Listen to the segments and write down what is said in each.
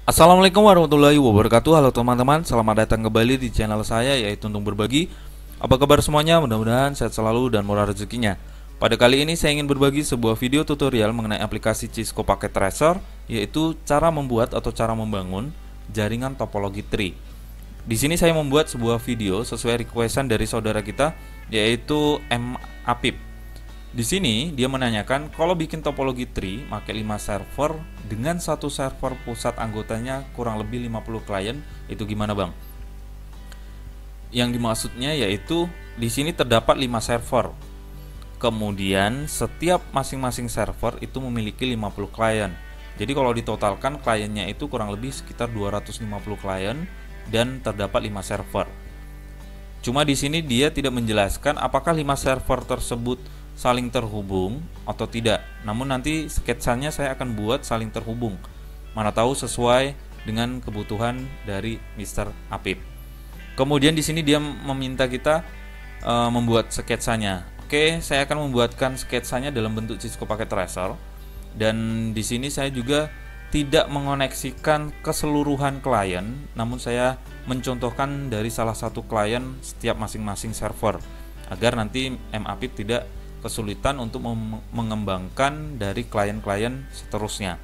Assalamualaikum warahmatullahi wabarakatuh. Halo teman-teman, selamat datang kembali di channel saya yaitu Untung Berbagi. Apa kabar semuanya? Mudah-mudahan sehat selalu dan murah rezekinya. Pada kali ini saya ingin berbagi sebuah video tutorial mengenai aplikasi Cisco Packet Tracer, yaitu cara membuat atau cara membangun jaringan topologi tree. Di sini saya membuat sebuah video sesuai requestan dari saudara kita yaitu M Apip. Di sini dia menanyakan kalau bikin topologi tree pakai 5 server dengan satu server pusat anggotanya kurang lebih 50 klien, itu gimana, Bang? Yang dimaksudnya yaitu di sini terdapat 5 server. Kemudian setiap masing-masing server itu memiliki 50 klien. Jadi kalau ditotalkan kliennya itu kurang lebih sekitar 250 klien dan terdapat 5 server. Cuma di sini dia tidak menjelaskan apakah 5 server tersebut saling terhubung atau tidak. Namun nanti sketsanya saya akan buat saling terhubung. Mana tahu sesuai dengan kebutuhan dari Mr. Apip. Kemudian di sini dia meminta kita membuat sketsanya. Oke, saya akan membuatkan sketsanya dalam bentuk Cisco Packet Tracer. Dan di sini saya juga tidak mengoneksikan keseluruhan klien, namun saya mencontohkan dari salah satu klien setiap masing-masing server agar nanti M Apip tidak kesulitan untuk mengembangkan dari klien-klien seterusnya.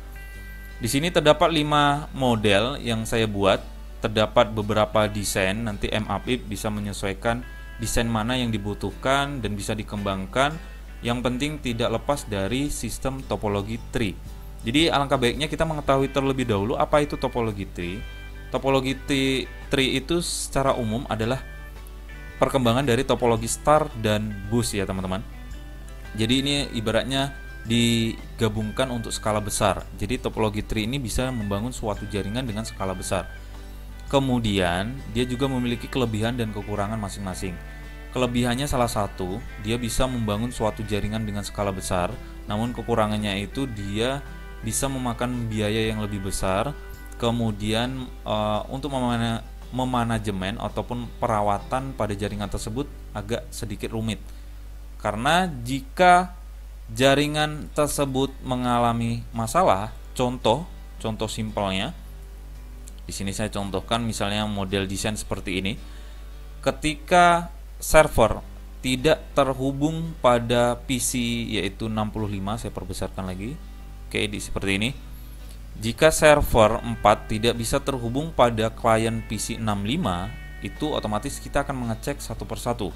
Di sini terdapat 5 model yang saya buat, terdapat beberapa desain, nanti M Apip bisa menyesuaikan desain mana yang dibutuhkan dan bisa dikembangkan. Yang penting tidak lepas dari sistem topologi tree. Jadi alangkah baiknya kita mengetahui terlebih dahulu apa itu topologi tree. Topologi tree itu secara umum adalah perkembangan dari topologi star dan bus ya teman-teman. Jadi ini ibaratnya digabungkan untuk skala besar. Jadi topologi tree ini bisa membangun suatu jaringan dengan skala besar. Kemudian dia juga memiliki kelebihan dan kekurangan masing-masing. Kelebihannya salah satu, dia bisa membangun suatu jaringan dengan skala besar. Namun kekurangannya itu dia bisa memakan biaya yang lebih besar. Kemudian untuk memanajemen ataupun perawatan pada jaringan tersebut agak sedikit rumit. Karena jika jaringan tersebut mengalami masalah, contoh simpelnya, di sini saya contohkan misalnya model desain seperti ini. Ketika server tidak terhubung pada PC yaitu 65, saya perbesarkan lagi. Oke, seperti ini. Jika server 4 tidak bisa terhubung pada klien PC 65, itu otomatis kita akan mengecek satu persatu.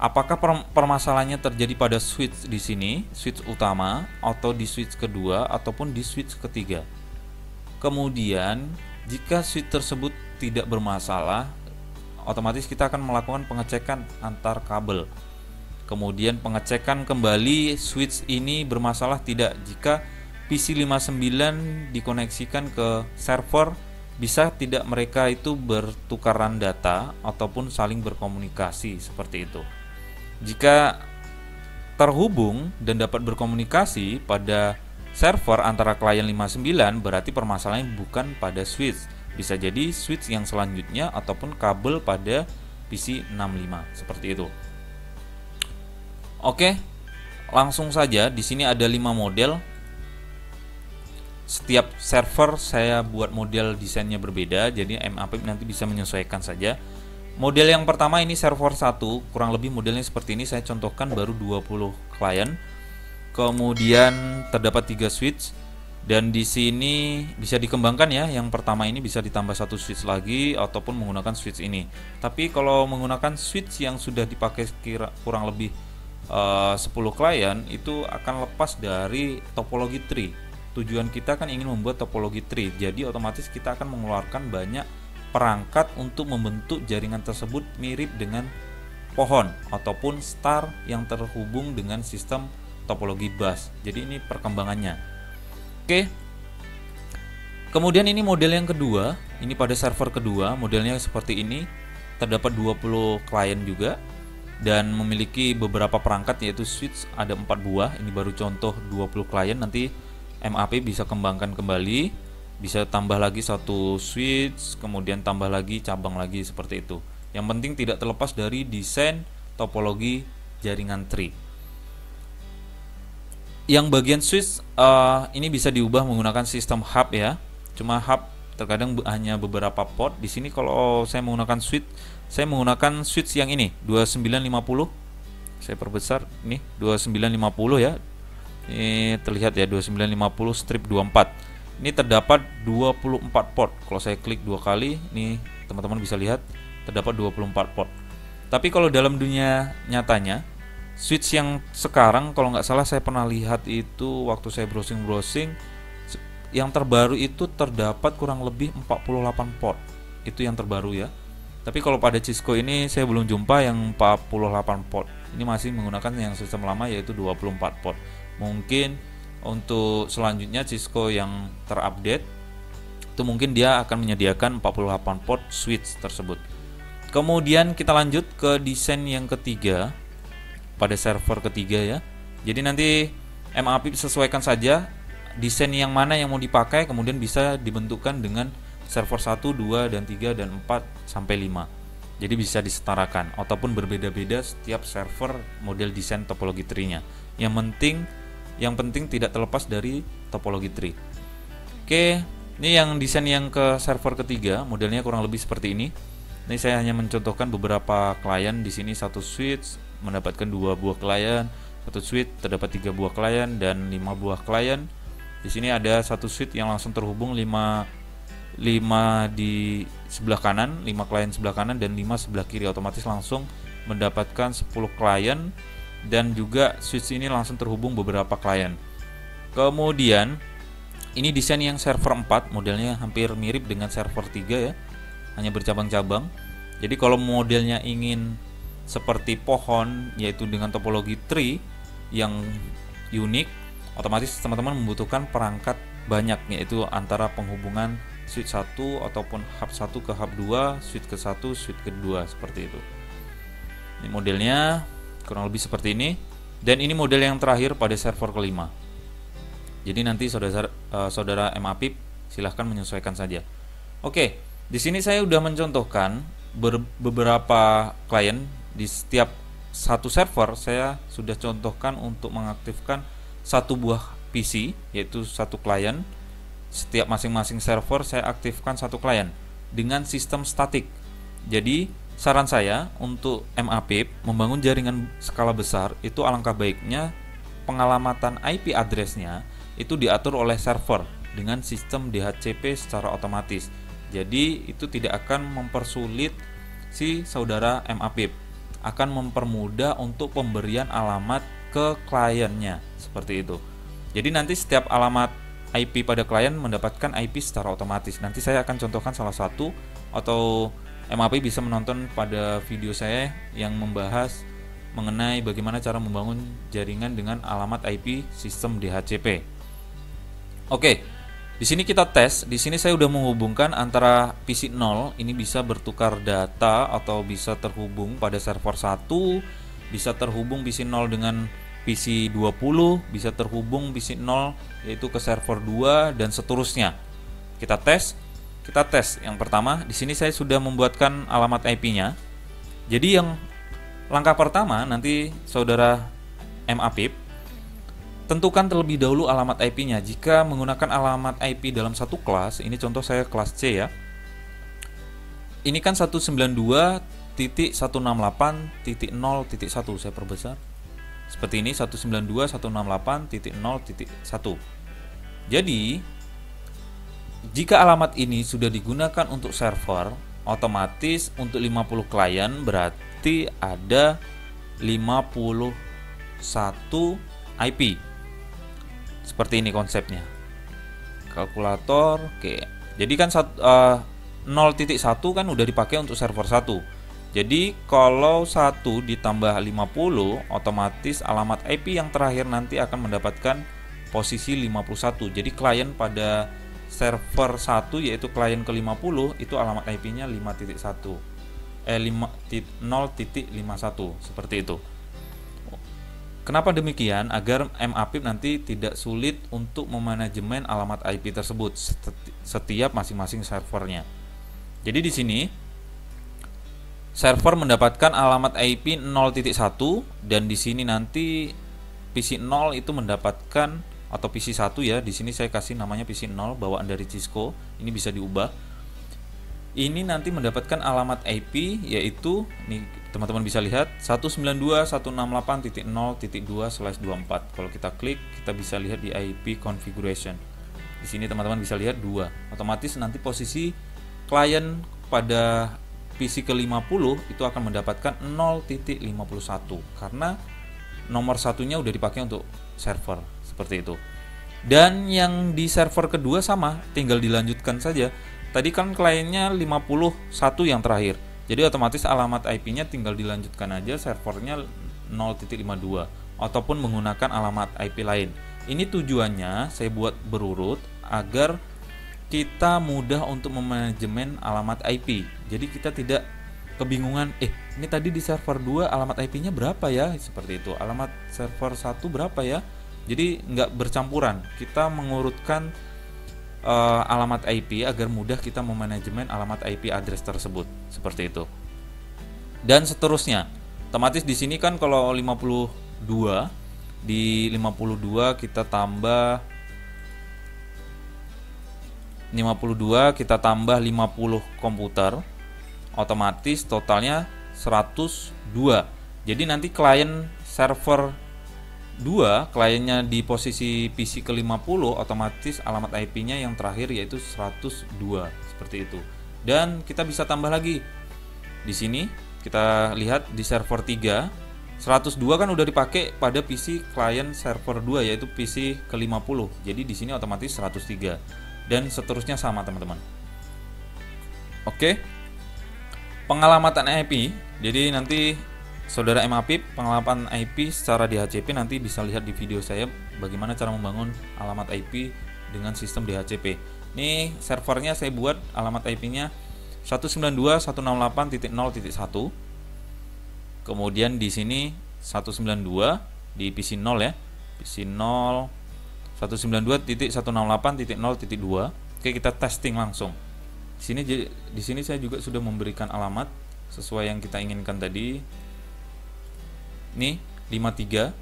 Apakah permasalahannya terjadi pada switch di sini, switch utama, atau di switch kedua, ataupun di switch ketiga. Kemudian, jika switch tersebut tidak bermasalah, otomatis kita akan melakukan pengecekan antar kabel. Kemudian pengecekan kembali switch ini bermasalah tidak. Jika PC 59 dikoneksikan ke server, bisa tidak mereka itu bertukaran data ataupun saling berkomunikasi seperti itu. Jika terhubung dan dapat berkomunikasi pada server antara klien 59, berarti permasalahannya bukan pada switch. Bisa jadi switch yang selanjutnya ataupun kabel pada PC 65 seperti itu. Oke, langsung saja. Di sini ada 5 model. Setiap server saya buat model desainnya berbeda, jadi M Apip nanti bisa menyesuaikan saja. Model yang pertama ini server 1, kurang lebih modelnya seperti ini, saya contohkan baru 20 klien. Kemudian terdapat 3 switch dan di sini bisa dikembangkan ya. Yang pertama ini bisa ditambah 1 switch lagi ataupun menggunakan switch ini. Tapi kalau menggunakan switch yang sudah dipakai kurang lebih 10 klien itu akan lepas dari topologi tree. Tujuan kita kan ingin membuat topologi tree. Jadi otomatis kita akan mengeluarkan banyak perangkat untuk membentuk jaringan tersebut mirip dengan pohon ataupun star yang terhubung dengan sistem topologi bus. Jadi ini perkembangannya. Oke. Kemudian ini model yang kedua, ini pada server kedua, modelnya seperti ini. Terdapat 20 klien juga dan memiliki beberapa perangkat yaitu switch ada 4 buah. Ini baru contoh 20 klien, nanti M Apip bisa kembangkan kembali. Bisa tambah lagi 1 switch, kemudian tambah lagi cabang lagi seperti itu. Yang penting tidak terlepas dari desain topologi jaringan tree. Yang bagian switch ini bisa diubah menggunakan sistem hub ya. Cuma hub terkadang hanya beberapa port. Di sini kalau saya menggunakan switch, saya menggunakan switch yang ini 2950. Saya perbesar nih 2950 ya. Ini terlihat ya 2950 strip 24. Ini terdapat 24 port. Kalau saya klik dua kali, nih teman-teman bisa lihat terdapat 24 port. Tapi kalau dalam dunia nyatanya, switch yang sekarang kalau nggak salah saya pernah lihat itu waktu saya browsing, yang terbaru itu terdapat kurang lebih 48 port. Itu yang terbaru ya. Tapi kalau pada Cisco ini saya belum jumpa yang 48 port. Ini masih menggunakan yang sistem lama yaitu 24 port. Mungkin untuk selanjutnya Cisco yang terupdate itu mungkin dia akan menyediakan 48 port switch tersebut. Kemudian kita lanjut ke desain yang ketiga pada server ketiga ya. Jadi nanti MAPIP sesuaikan saja desain yang mana yang mau dipakai, kemudian bisa dibentukkan dengan server 1, 2, dan 3, dan 4 sampai 5. Jadi bisa disetarakan ataupun berbeda-beda setiap server model desain topologi tree-nya. Yang penting tidak terlepas dari topologi tree. Oke, ini yang desain yang ke server ketiga, modelnya kurang lebih seperti ini. Ini saya hanya mencontohkan beberapa klien. Di sini satu switch mendapatkan 2 buah klien, satu switch terdapat 3 buah klien dan 5 buah klien. Di sini ada satu switch yang langsung terhubung 5 di sebelah kanan, 5 klien sebelah kanan dan 5 sebelah kiri, otomatis langsung mendapatkan 10 klien, dan juga switch ini langsung terhubung beberapa klien. Kemudian ini desain yang server 4, modelnya hampir mirip dengan server 3 ya, hanya bercabang-cabang. Jadi kalau modelnya ingin seperti pohon, yaitu dengan topologi tree yang unik, otomatis teman-teman membutuhkan perangkat banyak, yaitu antara penghubungan switch 1 ataupun hub 1 ke hub 2, switch ke 1, switch ke 2, seperti itu. Ini modelnya kurang lebih seperti ini, dan ini model yang terakhir pada server kelima. Jadi nanti saudara MAPIP silahkan menyesuaikan saja. Oke, di sini saya sudah mencontohkan beberapa klien. Di setiap satu server saya sudah contohkan untuk mengaktifkan satu buah PC, yaitu satu klien. Setiap masing-masing server saya aktifkan satu klien dengan sistem statik. Jadi saran saya untuk MAPIP membangun jaringan skala besar itu alangkah baiknya pengalamatan IP address-nya itu diatur oleh server dengan sistem DHCP secara otomatis. Jadi itu tidak akan mempersulit si saudara MAPIP, akan mempermudah untuk pemberian alamat ke kliennya, seperti itu. Jadi nanti setiap alamat IP pada klien mendapatkan IP secara otomatis. Nanti saya akan contohkan salah satu, atau MAPIP bisa menonton pada video saya yang membahas mengenai bagaimana cara membangun jaringan dengan alamat IP sistem DHCP. Oke, di sini kita tes. Di sini saya sudah menghubungkan antara PC 0 ini bisa bertukar data atau bisa terhubung pada server 1, bisa terhubung PC 0 dengan PC 20, bisa terhubung PC 0 yaitu ke server 2 dan seterusnya. Kita tes. Yang pertama, di sini saya sudah membuatkan alamat IP-nya. Jadi yang langkah pertama nanti saudara MAPIP tentukan terlebih dahulu alamat IP-nya. Jika menggunakan alamat IP dalam satu kelas, ini contoh saya kelas C ya. Ini kan 192.168.0.1, saya perbesar. Seperti ini 192.168.0.1. Jadi jika alamat ini sudah digunakan untuk server, otomatis untuk 50 klien berarti ada 51 IP. Seperti ini konsepnya. Kalkulator, oke. Jadi kan 0.1 kan udah dipakai untuk server 1. Jadi kalau 1 ditambah 50, otomatis alamat IP yang terakhir nanti akan mendapatkan posisi 51. Jadi klien pada server 1 yaitu klien ke-50 itu alamat IP-nya 5.1. 0.51 seperti itu. Kenapa demikian? Agar MAPIP nanti tidak sulit untuk memanajemen alamat IP tersebut setiap masing-masing servernya. Jadi di sini server mendapatkan alamat IP 0.1 dan di sini nanti PC 0 itu mendapatkan atau PC 1 ya. Di sini saya kasih namanya PC 0 bawaan dari Cisco. Ini bisa diubah. Ini nanti mendapatkan alamat IP yaitu nih teman-teman bisa lihat 192.168.0.2/24. Kalau kita klik, kita bisa lihat di IP configuration. Di sini teman-teman bisa lihat 2. Otomatis nanti posisi klien pada PC ke-50 itu akan mendapatkan 0.51 karena nomor satunya udah dipakai untuk server seperti itu. Dan yang di server kedua sama, tinggal dilanjutkan saja. Tadi kan kliennya 51 yang terakhir. Jadi otomatis alamat IP-nya tinggal dilanjutkan aja servernya 0.52 ataupun menggunakan alamat IP lain. Ini tujuannya saya buat berurut agar kita mudah untuk memanajemen alamat IP. Jadi kita tidak kebingungan, ini tadi di server 2 alamat IP-nya berapa ya? Seperti itu. Alamat server 1 berapa ya? Jadi nggak bercampuran. Kita mengurutkan alamat IP agar mudah kita memanajemen alamat IP address tersebut. Seperti itu. Dan seterusnya. Otomatis di sini kan kalau 52 di 52 kita tambah 52 kita tambah 50 komputer, otomatis totalnya 102. Jadi nanti klien server 2, kliennya di posisi PC ke-50, otomatis alamat IP-nya yang terakhir yaitu 102 seperti itu. Dan kita bisa tambah lagi. Di sini kita lihat di server 3, 102 kan udah dipakai pada PC klien server 2 yaitu PC ke-50. Jadi di sini otomatis 103. Dan seterusnya sama teman-teman. Oke. Pengalamatan IP. Jadi nanti saudara Apip pengalaman IP secara DHCP nanti bisa lihat di video saya bagaimana cara membangun alamat IP dengan sistem DHCP. Ini servernya saya buat alamat IP-nya 192.168.0.1. Kemudian di sini 192 di PC 0 ya. PC 0 192.168.0.2. Oke, kita testing langsung. Di sini saya juga sudah memberikan alamat sesuai yang kita inginkan tadi. Nih, 53.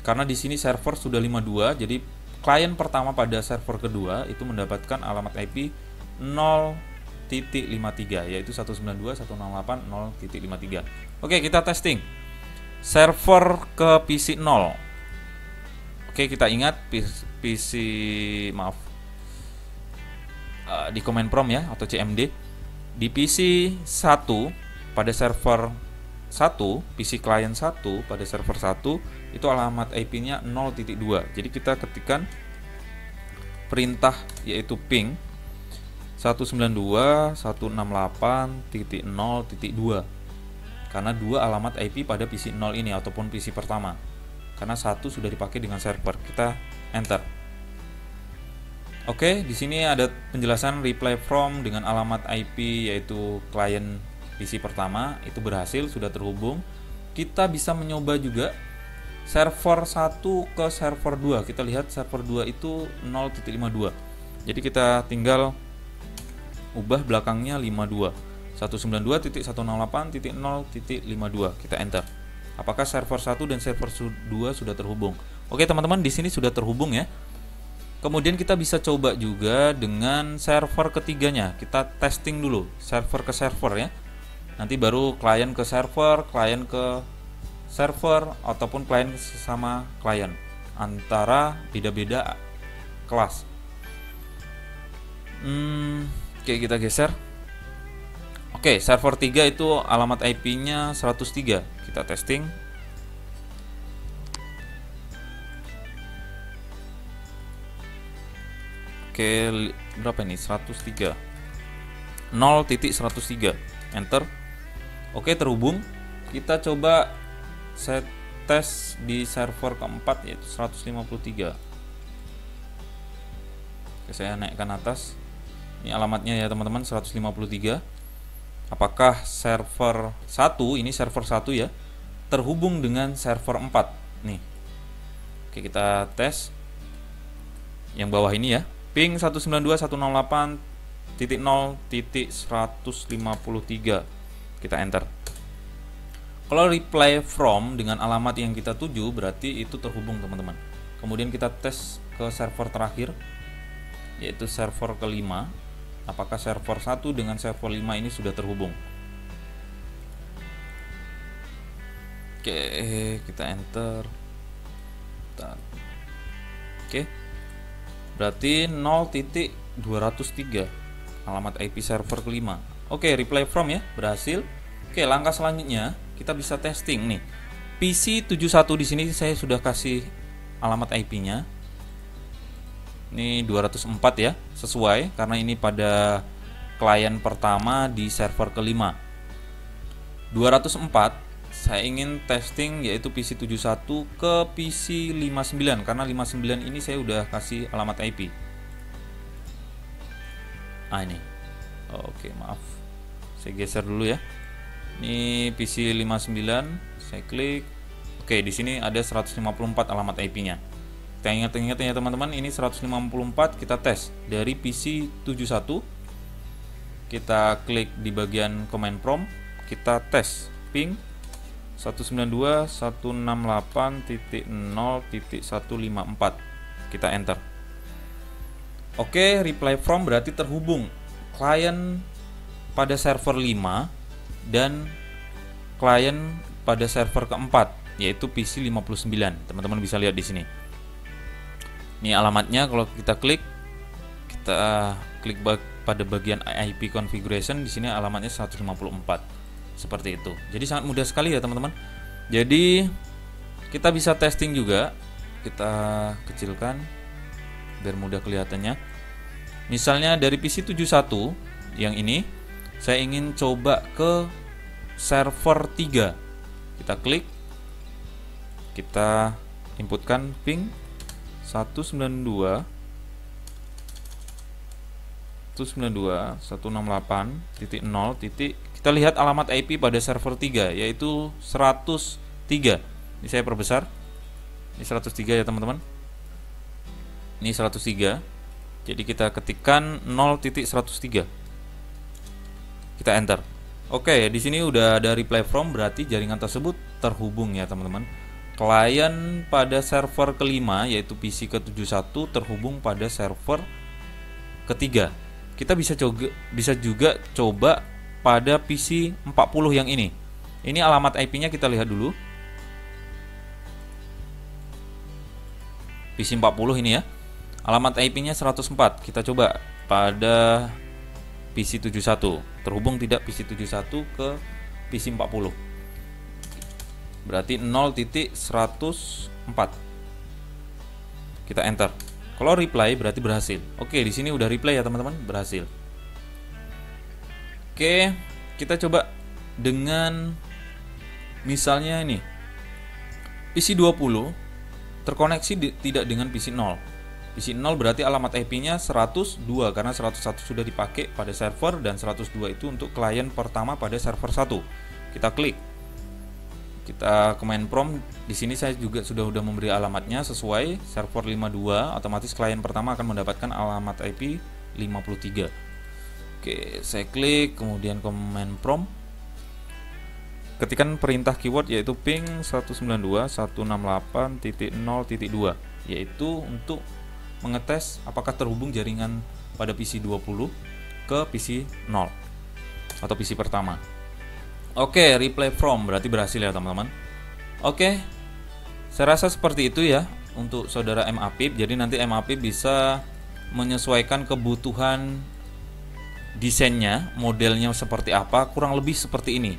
Karena di sini server sudah 52, jadi klien pertama pada server kedua itu mendapatkan alamat IP 0.53 yaitu 192.168.0.53. Oke, kita testing. Server ke PC 0. Oke, kita ingat PC di command prompt ya atau CMD. Di PC 1 pada server 1, PC client 1 pada server 1 itu alamat IP-nya 0.2. Jadi kita ketikkan perintah yaitu ping 192.168.0.2 karena 2 alamat IP pada PC 0 ini ataupun PC pertama. Karena 1 sudah dipakai dengan server. Kita enter. Oke, di sini ada penjelasan reply from dengan alamat IP yaitu klien PC pertama itu berhasil sudah terhubung. Kita bisa mencoba juga server 1 ke server 2. Kita lihat server 2 itu 0.52. Jadi kita tinggal ubah belakangnya 52. 192.168.0.52. Kita enter. Apakah server 1 dan server 2 sudah terhubung? Oke teman-teman, di sini sudah terhubung ya. Kemudian kita bisa coba juga dengan server ketiganya. Kita testing dulu server ke server ya. Nanti baru klien ke server ataupun klien sama klien. Antara beda-beda kelas. Oke, kita geser. Oke, server 3 itu alamat IP-nya 103. Kita testing. Oke, berapa ini? 103. 0.103. Enter. Oke, terhubung. Kita coba set tes di server keempat yaitu 153. Oke, saya naikkan atas. Ini alamatnya ya teman-teman, 153. Apakah server 1, ini server 1 ya, terhubung dengan server 4 nih. Oke, kita tes yang bawah ini ya, ping 192.168.0.153. Kita enter. Kalau reply from dengan alamat yang kita tuju berarti itu terhubung teman-teman. Kemudian kita tes ke server terakhir, yaitu server kelima. Apakah server 1 dengan server 5 ini sudah terhubung? Oke, kita enter. Oke, berarti 0.203 alamat IP server kelima. Oke, reply from ya, berhasil. Oke, langkah selanjutnya kita bisa testing nih. PC 71 di sini saya sudah kasih alamat IP-nya. Ini 204 ya, sesuai karena ini pada klien pertama di server kelima. 204 saya ingin testing yaitu PC 71 ke PC 59 karena 59 ini saya udah kasih alamat IP. Ini. Oke, maaf. Saya geser dulu ya. Ini PC 59, saya klik. Oke, di sini ada 154 alamat IP-nya. Kita ingat-ingat ya teman-teman, ini 154 kita tes dari PC 71. Kita klik di bagian command prompt, kita tes ping 192.168.0.154. Kita enter. Oke, reply from berarti terhubung klien pada server 5 dan klien pada server keempat, yaitu PC 59. Teman-teman bisa lihat di sini. Ini alamatnya, kalau kita klik pada bagian IP configuration, di sini alamatnya 154. Seperti itu. Jadi sangat mudah sekali ya teman-teman. Jadi kita bisa testing juga. Kita kecilkan biar mudah kelihatannya. Misalnya dari PC 71 yang ini, saya ingin coba ke server 3. Kita klik, kita inputkan ping 192.168.0. Kita lihat alamat IP pada server 3 yaitu 103. Ini saya perbesar. Ini 103 ya teman-teman. Ini 103. Jadi kita ketikkan 0.103. Kita enter. Oke, di sini udah ada reply from, berarti jaringan tersebut terhubung ya teman-teman. Klien pada server kelima yaitu PC ke-71 terhubung pada server ketiga. Kita bisa juga coba pada PC 40 yang ini. Ini alamat IP-nya kita lihat dulu. PC 40 ini ya. Alamat IP-nya 104. Kita coba pada PC 71. Terhubung tidak PC 71 ke PC 40. Berarti 0.104. Kita enter. Kalau reply berarti berhasil. Oke, di sini udah reply ya teman-teman, berhasil. Oke, kita coba dengan misalnya ini PC 20 terkoneksi tidak dengan PC 0. PC 0 berarti alamat IP-nya 102 karena 101 sudah dipakai pada server dan 102 itu untuk klien pertama pada server 1. Kita klik. Kita command prompt, di sini saya juga sudah memberi alamatnya sesuai server 52, otomatis klien pertama akan mendapatkan alamat IP 53. Oke, saya klik, kemudian command prompt, ketikkan perintah keyword yaitu ping 192.168.0.2, yaitu untuk mengetes apakah terhubung jaringan pada PC 20 ke PC 0 atau PC pertama. Oke, reply from berarti berhasil ya teman-teman. Oke, saya rasa seperti itu ya untuk saudara MAPIP. Jadi nanti MAPIP bisa menyesuaikan kebutuhan desainnya, modelnya seperti apa, kurang lebih seperti ini.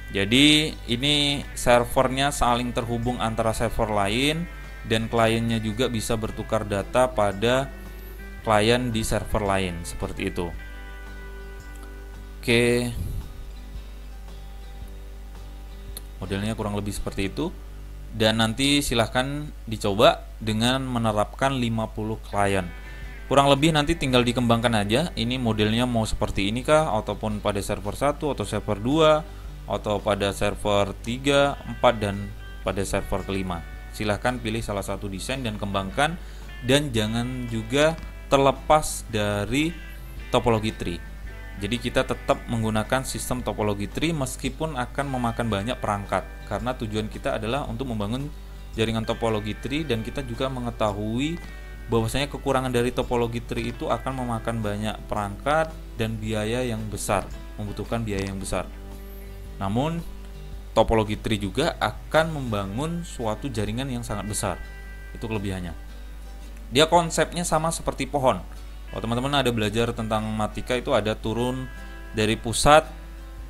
Jadi ini servernya saling terhubung antara server lain dan kliennya juga bisa bertukar data pada klien di server lain, seperti itu. Oke, modelnya kurang lebih seperti itu. Dan nanti silahkan dicoba dengan menerapkan 50 klien. Kurang lebih nanti tinggal dikembangkan aja. Ini modelnya mau seperti ini kah, ataupun pada server 1 atau server 2, atau pada server 3, 4 dan pada server kelima. Silahkan pilih salah satu desain dan kembangkan. Dan jangan juga terlepas dari topologi tree. Jadi kita tetap menggunakan sistem topologi tree meskipun akan memakan banyak perangkat, karena tujuan kita adalah untuk membangun jaringan topologi tree dan kita juga mengetahui bahwasanya kekurangan dari topologi tree itu akan memakan banyak perangkat dan biaya yang besar, membutuhkan biaya yang besar. Namun topologi tree juga akan membangun suatu jaringan yang sangat besar. Itu kelebihannya. Dia konsepnya sama seperti pohon. Kalau teman-teman ada belajar tentang matematika, itu ada turun dari pusat,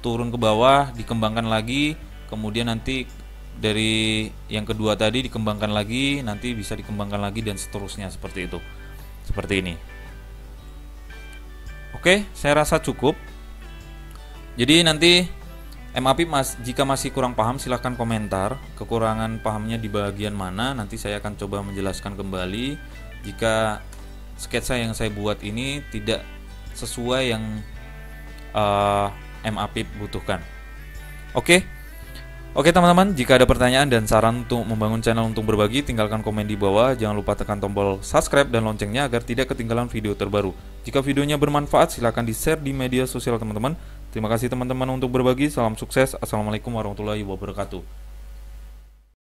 turun ke bawah, dikembangkan lagi, kemudian nanti dari yang kedua tadi dikembangkan lagi, nanti bisa dikembangkan lagi, dan seterusnya seperti itu. Seperti ini. Oke, saya rasa cukup. Jadi nanti MAP jika masih kurang paham silahkan komentar kekurangan pahamnya di bagian mana, nanti saya akan coba menjelaskan kembali jika sketsa yang saya buat ini tidak sesuai yang MAP butuhkan. Oke teman-teman, jika ada pertanyaan dan saran untuk membangun channel untuk berbagi, tinggalkan komen di bawah. Jangan lupa tekan tombol subscribe dan loncengnya agar tidak ketinggalan video terbaru. Jika videonya bermanfaat, silahkan di-share di media sosial teman-teman. Terima kasih teman-teman untuk berbagi. Salam sukses. Assalamualaikum warahmatullahi wabarakatuh.